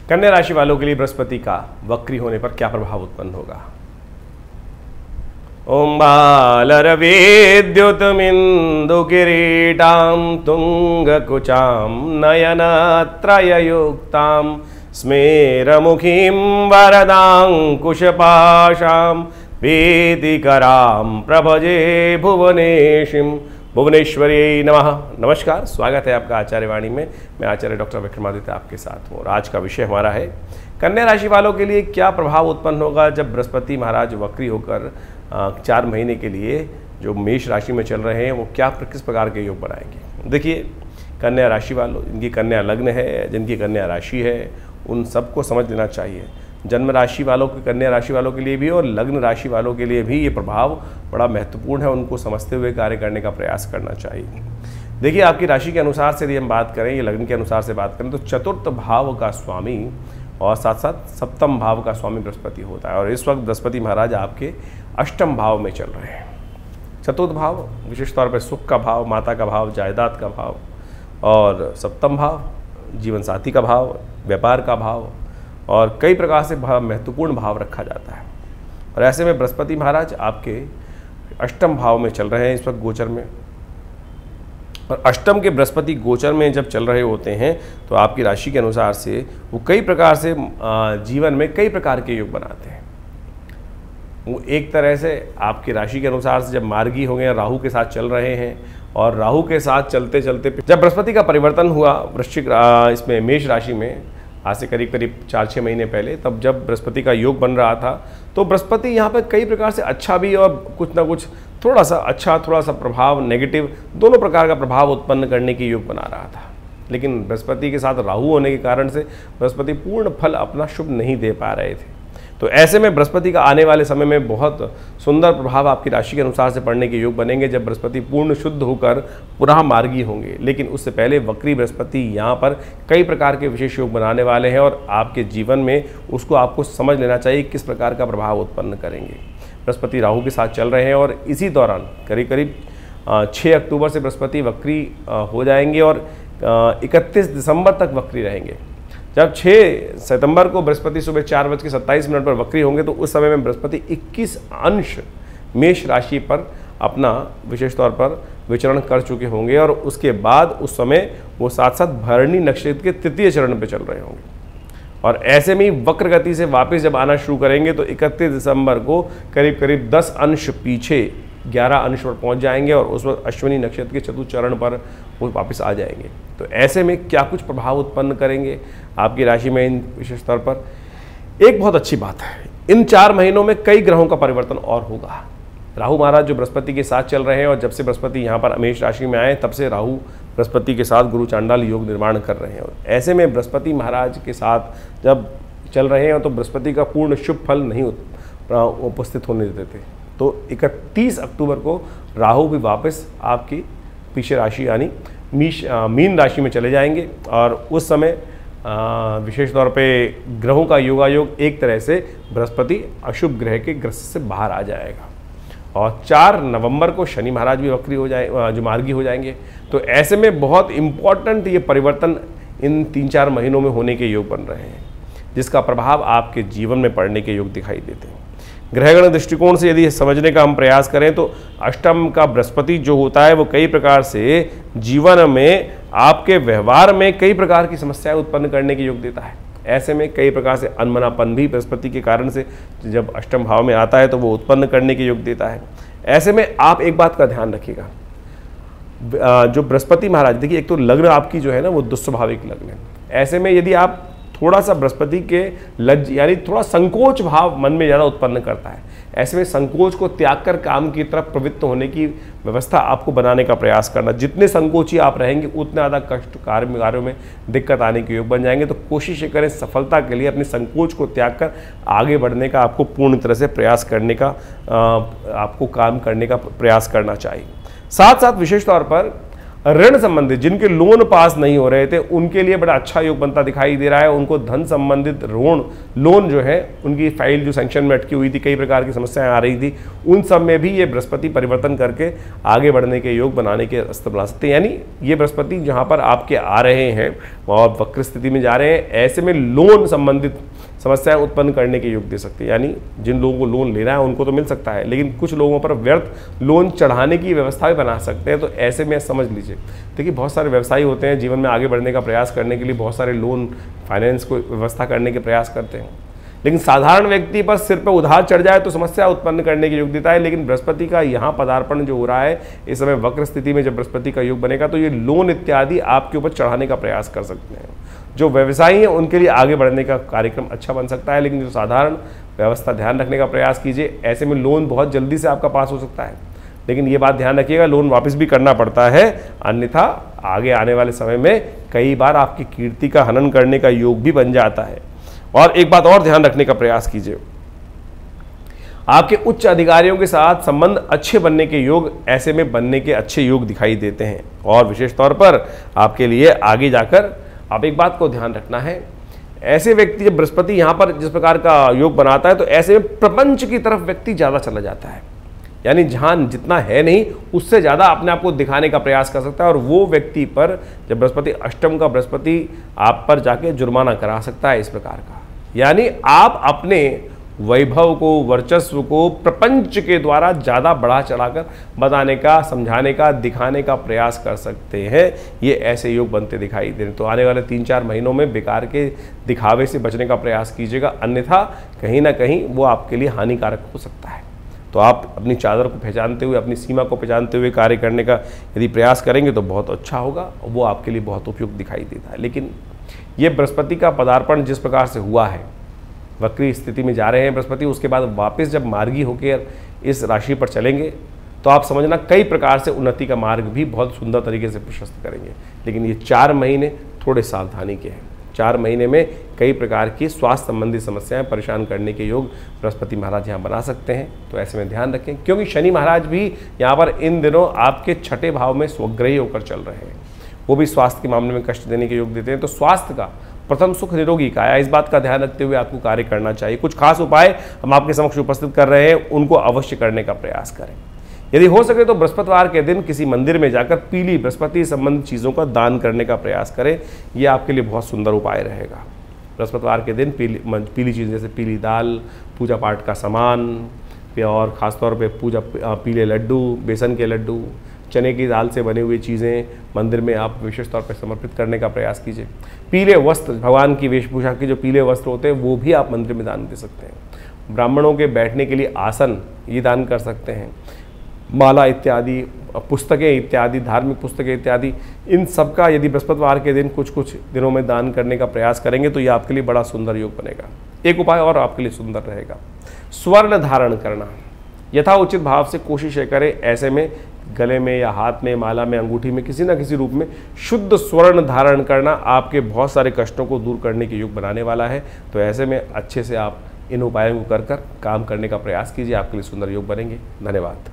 कन्या राशि वालों के लिए बृहस्पति का वक्री होने पर क्या प्रभाव उत्पन्न होगा। ओम बालरविद्युतमिन्दु किरीटां तुंगकुचां नयनत्रययुक्तां स्मेरमुखीं वरदांकुशपाशां वेदिकरां प्रभजे भुवनेशीं भुवनेश्वरी नमः। नमस्कार, स्वागत है आपका आचार्य वाणी में। मैं आचार्य डॉक्टर विक्रमादित्य आपके साथ हूँ और आज का विषय हमारा है कन्या राशि वालों के लिए क्या प्रभाव उत्पन्न होगा जब बृहस्पति महाराज वक्री होकर 4 महीने के लिए जो मेष राशि में चल रहे हैं वो किस प्रकार के योग बनाएंगे। देखिए, कन्या राशि वालों, जिनकी कन्या लग्न है, जिनकी कन्या राशि है, उन सबको समझ लेना चाहिए। जन्म राशि वालों के, कन्या राशि वालों के लिए भी और लग्न राशि वालों के लिए भी ये प्रभाव बड़ा महत्वपूर्ण है। उनको समझते हुए कार्य करने का प्रयास करना चाहिए। देखिए, आपकी राशि के अनुसार से यदि हम बात करें, ये लग्न के अनुसार से बात करें तो चतुर्थ भाव का स्वामी और साथ साथ सप्तम भाव का स्वामी बृहस्पति होता है और इस वक्त बृहस्पति महाराज आपके अष्टम भाव में चल रहे हैं। चतुर्थ भाव विशेष तौर पर सुख का भाव, माता का भाव, जायदाद का भाव, और सप्तम भाव जीवन साथी का भाव, व्यापार का भाव और कई प्रकार से महत्वपूर्ण भाव रखा जाता है। और ऐसे में बृहस्पति महाराज आपके अष्टम भाव में चल रहे हैं इस वक्त गोचर में। और अष्टम के बृहस्पति गोचर में जब चल रहे होते हैं तो आपकी राशि के अनुसार से वो कई प्रकार से जीवन में कई प्रकार के योग बनाते हैं। वो एक तरह से आपकी राशि के अनुसार से जब मार्गी होंगे, राहु के साथ चल रहे हैं और राहु के साथ चलते चलते जब बृहस्पति का परिवर्तन हुआ वृश्चिक इसमें मेष राशि में आज से करीब 4-6 महीने पहले, तब जब बृहस्पति का योग बन रहा था तो बृहस्पति यहाँ पर कई प्रकार से अच्छा भी और कुछ ना कुछ थोड़ा सा अच्छा, थोड़ा सा प्रभाव नेगेटिव, दोनों प्रकार का प्रभाव उत्पन्न करने की योग बना रहा था। लेकिन बृहस्पति के साथ राहु होने के कारण से बृहस्पति पूर्ण फल अपना शुभ नहीं दे पा रहे थे। तो ऐसे में बृहस्पति का आने वाले समय में बहुत सुंदर प्रभाव आपकी राशि के अनुसार से पड़ने के योग बनेंगे जब बृहस्पति पूर्ण शुद्ध होकर पुनः मार्गी होंगे। लेकिन उससे पहले वक्री बृहस्पति यहाँ पर कई प्रकार के विशेष योग बनाने वाले हैं और आपके जीवन में उसको आपको समझ लेना चाहिए किस प्रकार का प्रभाव उत्पन्न करेंगे। बृहस्पति राहु के साथ चल रहे हैं और इसी दौरान करीब 6 अक्टूबर से बृहस्पति वक्री हो जाएंगे और 31 दिसंबर तक वक्री रहेंगे। जब 6 सितंबर को बृहस्पति सुबह 4:27 पर वक्री होंगे तो उस समय में बृहस्पति 21 अंश मेष राशि पर अपना विशेष तौर पर विचरण कर चुके होंगे और उसके बाद उस समय वो साथ साथ भरणी नक्षत्र के तृतीय चरण पर चल रहे होंगे। और ऐसे में वक्र गति से वापस जब आना शुरू करेंगे तो 31 दिसंबर को करीब 10 अंश पीछे 11 अंश पर पहुंच जाएंगे और उस वक्त अश्विनी नक्षत्र के चतुर्थ चरण पर वो वापस आ जाएंगे। तो ऐसे में क्या कुछ प्रभाव उत्पन्न करेंगे आपकी राशि में इन विशेष तौर पर, एक बहुत अच्छी बात है, इन 4 महीनों में कई ग्रहों का परिवर्तन और होगा। राहु महाराज जो बृहस्पति के साथ चल रहे हैं और जब से बृहस्पति यहाँ पर मेष राशि में आए तब से राहु बृहस्पति के साथ गुरु चांडाल योग निर्माण कर रहे हैं। और ऐसे में बृहस्पति महाराज के साथ जब चल रहे हैं तो बृहस्पति का पूर्ण शुभ फल नहीं उपस्थित होने देते थे। तो 31 अक्टूबर को राहु भी वापस आपकी पीछे राशि यानी मीन राशि में चले जाएंगे और उस समय विशेष तौर पे ग्रहों का योगायोग एक तरह से बृहस्पति अशुभ ग्रह के ग्रस्त से बाहर आ जाएगा। और 4 नवंबर को शनि महाराज भी वक्री हो जाए, जो मार्गी हो जाएंगे। तो ऐसे में बहुत इम्पॉर्टेंट ये परिवर्तन इन 3-4 महीनों में होने के योग बन रहे हैं जिसका प्रभाव आपके जीवन में पड़ने के योग दिखाई देते हैं। ग्रहगण दृष्टिकोण से यदि समझने का हम प्रयास करें तो अष्टम का बृहस्पति जो होता है वो कई प्रकार से जीवन में आपके व्यवहार में कई प्रकार की समस्याएं उत्पन्न करने के योग देता है। ऐसे में कई प्रकार से अनमनापन भी बृहस्पति के कारण से जब अष्टम भाव में आता है तो वो उत्पन्न करने के योग देता है। ऐसे में आप एक बात का ध्यान रखिएगा, जो बृहस्पति महाराज, देखिए एक तो लग्न आपकी जो है ना वो दुस्वाभाविक लग्न है। ऐसे में यदि आप थोड़ा सा बृहस्पति के लज्ज यानी थोड़ा संकोच भाव मन में ज़्यादा उत्पन्न करता है, ऐसे में संकोच को त्याग कर काम की तरफ प्रवृत्त होने की व्यवस्था आपको बनाने का प्रयास करना। जितने संकोची आप रहेंगे उतने ज़्यादा कष्ट कार्यों में दिक्कत आने के योग बन जाएंगे। तो कोशिश करें सफलता के लिए अपने संकोच को त्याग कर आगे बढ़ने का आपको पूर्ण तरह से प्रयास करने का आपको काम करने का प्रयास करना चाहिए। साथ साथ विशेष तौर पर ऋण संबंधित जिनके लोन पास नहीं हो रहे थे उनके लिए बड़ा अच्छा योग बनता दिखाई दे रहा है। उनको धन संबंधित लोन जो है उनकी फाइल जो सैंक्शन में अटकी हुई थी, कई प्रकार की समस्याएं आ रही थी, उन सब में भी ये बृहस्पति परिवर्तन करके आगे बढ़ने के योग बनाने के रास्ते बना सकते हैं। यानी ये बृहस्पति जहाँ पर आपके आ रहे हैं और वक्र स्थिति में जा रहे हैं, ऐसे में लोन संबंधित समस्याएं उत्पन्न करने के योग दे सकते हैं। यानी जिन लोगों को लोन लेना है उनको तो मिल सकता है, लेकिन कुछ लोगों पर व्यर्थ लोन चढ़ाने की व्यवस्था भी बना सकते हैं। तो ऐसे में समझ लीजिए, देखिए बहुत सारे व्यवसायी होते हैं जीवन में आगे बढ़ने का प्रयास करने के लिए बहुत सारे लोन फाइनेंस को व्यवस्था करने के प्रयास करते हैं, लेकिन साधारण व्यक्ति पर सिर पर उधार चढ़ जाए तो समस्या उत्पन्न करने के योग देता है। लेकिन बृहस्पति का यहाँ पदार्पण जो हो रहा है इस समय वक्र स्थिति में, जब बृहस्पति का योग बनेगा तो ये लोन इत्यादि आपके ऊपर चढ़ाने का प्रयास कर सकते हैं। जो व्यवसायी हैं उनके लिए आगे बढ़ने का कार्यक्रम अच्छा बन सकता है, लेकिन जो साधारण व्यवस्था ध्यान रखने का प्रयास कीजिए। ऐसे में लोन बहुत जल्दी से आपका पास हो सकता है, लेकिन ये बात ध्यान रखिएगा लोन वापस भी करना पड़ता है, अन्यथा आगे आने वाले समय में कई बार आपकी कीर्ति का हनन करने का योग भी बन जाता है। और एक बात और ध्यान रखने का प्रयास कीजिए, आपके उच्च अधिकारियों के साथ संबंध अच्छे बनने के योग ऐसे में बनने के अच्छे योग दिखाई देते हैं। और विशेष तौर पर आपके लिए आगे जाकर आप एक बात को ध्यान रखना है, ऐसे व्यक्ति जब बृहस्पति यहाँ पर जिस प्रकार का योग बनाता है तो ऐसे में प्रपंच की तरफ व्यक्ति ज़्यादा चला जाता है। यानी जहाँ जितना है नहीं उससे ज़्यादा अपने आप को दिखाने का प्रयास कर सकता है, और वो व्यक्ति पर जब बृहस्पति अष्टम का बृहस्पति आप पर जाके जुर्माना करा सकता है इस प्रकार का। यानी आप अपने वैभव को, वर्चस्व को प्रपंच के द्वारा ज़्यादा बढ़ा चढ़ाकर बताने का, समझाने का, दिखाने का प्रयास कर सकते हैं। ये ऐसे योग बनते दिखाई दे रहे। तो आने वाले 3-4 महीनों में बेकार के दिखावे से बचने का प्रयास कीजिएगा, अन्यथा कहीं ना कहीं वो आपके लिए हानिकारक हो सकता है। तो आप अपनी चादर को पहचानते हुए, अपनी सीमा को पहचानते हुए कार्य करने का यदि प्रयास करेंगे तो बहुत अच्छा होगा, वो आपके लिए बहुत उपयुक्त दिखाई देता है। लेकिन ये बृहस्पति का पदार्पण जिस प्रकार से हुआ है, वक्री स्थिति में जा रहे हैं बृहस्पति, उसके बाद वापस जब मार्गी होकर इस राशि पर चलेंगे तो आप समझना कई प्रकार से उन्नति का मार्ग भी बहुत सुंदर तरीके से प्रशस्त करेंगे। लेकिन ये 4 महीने थोड़े सावधानी के हैं। 4 महीने में कई प्रकार की स्वास्थ्य संबंधी समस्याएं परेशान करने के योग बृहस्पति महाराज यहाँ बना सकते हैं। तो ऐसे में ध्यान रखें, क्योंकि शनि महाराज भी यहाँ पर इन दिनों आपके 6ठे भाव में स्वग्रही होकर चल रहे हैं, वो भी स्वास्थ्य के मामले में कष्ट देने के योग देते हैं। तो स्वास्थ्य का प्रथम सुख निरोगी काया, इस बात का ध्यान रखते हुए आपको कार्य करना चाहिए। कुछ खास उपाय हम आपके समक्ष उपस्थित कर रहे हैं, उनको अवश्य करने का प्रयास करें। यदि हो सके तो बृहस्पतिवार के दिन किसी मंदिर में जाकर पीली बृहस्पति संबंधित चीज़ों का दान करने का प्रयास करें, यह आपके लिए बहुत सुंदर उपाय रहेगा। बृहस्पतिवार के दिन पीली चीज़ जैसे पीली दाल, पूजा पाठ का सामान, और ख़ासतौर पे पीले लड्डू, बेसन के लड्डू, चने की दाल से बनी हुई चीज़ें मंदिर में आप विशेष तौर पर समर्पित करने का प्रयास कीजिए। पीले वस्त्र, भगवान की वेशभूषा के जो पीले वस्त्र होते हैं वो भी आप मंदिर में दान दे सकते हैं। ब्राह्मणों के बैठने के लिए आसन ये दान कर सकते हैं। माला इत्यादि, पुस्तकें इत्यादि, धार्मिक पुस्तकें इत्यादि, इन सब का यदि बृहस्पतिवार के दिन कुछ दिनों में दान करने का प्रयास करेंगे तो ये आपके लिए बड़ा सुंदर योग बनेगा। एक उपाय और आपके लिए सुंदर रहेगा, स्वर्ण धारण करना। यथा उचित भाव से कोशिश करें ऐसे में गले में या हाथ में, माला में, अंगूठी में, किसी न किसी रूप में शुद्ध स्वर्ण धारण करना आपके बहुत सारे कष्टों को दूर करने के योग बनाने वाला है। तो ऐसे में अच्छे से आप इन उपायों को कर काम करने का प्रयास कीजिए, आपके लिए सुंदर योग बनेंगे। धन्यवाद।